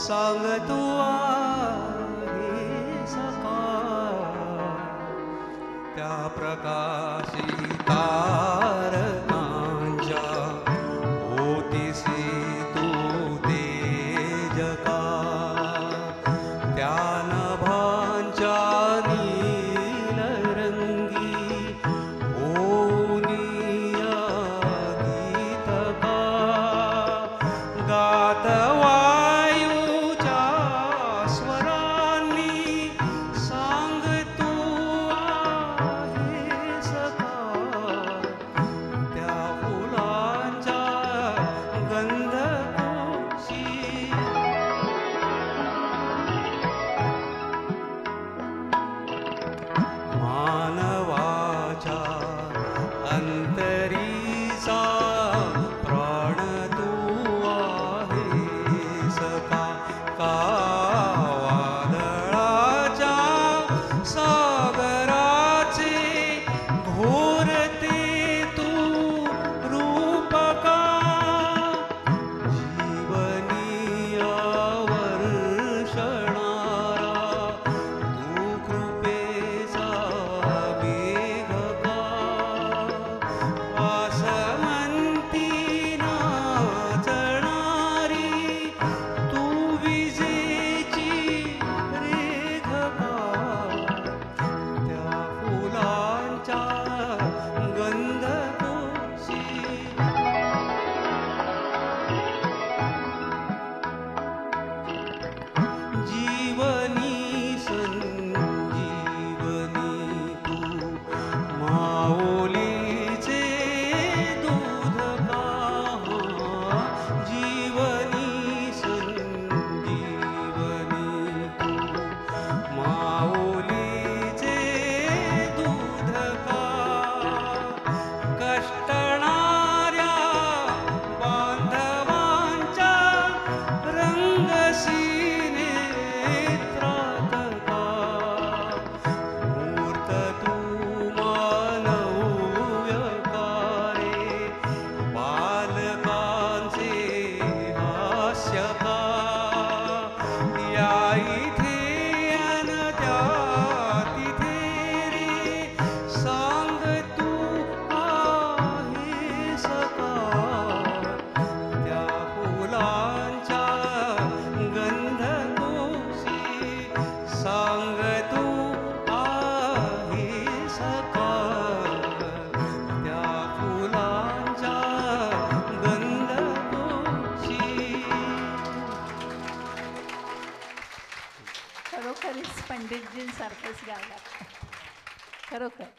सांग तू आहे सकाळ त्या प्रकाशी तारकांच्या होतीसी तू तेजका त्या नभांच्या नीलरंगी ओनिया गीतका गात वायूच्या स्वरांनी सांग तू आहे सकाळ त्या फुलांच्या गंधकोशी मानवाच्या अंतरीचा प्राण तू आहेस का वादळाच्या सागराचे घोरते तू रूपका जीवनीया वर्षणारा तू कृपेचा मेघका आसमंती नाचणारी तू विजेची रेघका त्या फुलांच्या गंधकोशी जीवनी संजीवनी तू माऊलीचे दूध का जीवनी संजीवनी तू माऊलीचे दूध का कष्टणाऱ्या बांधवांच्या रंगसीने त्रातका मूर्त तू मानव्यकारे बालकांचे हास्यका या इथे अन त्या तिथे रे सांग तू आहे सकाळ त्या फुलांच्या गंधकोशी सांग तू आहे सकाळ त्या फुलांच्या गंधकोशी. खरोखरीच पंडितजींसारखेच गायला खरोखर.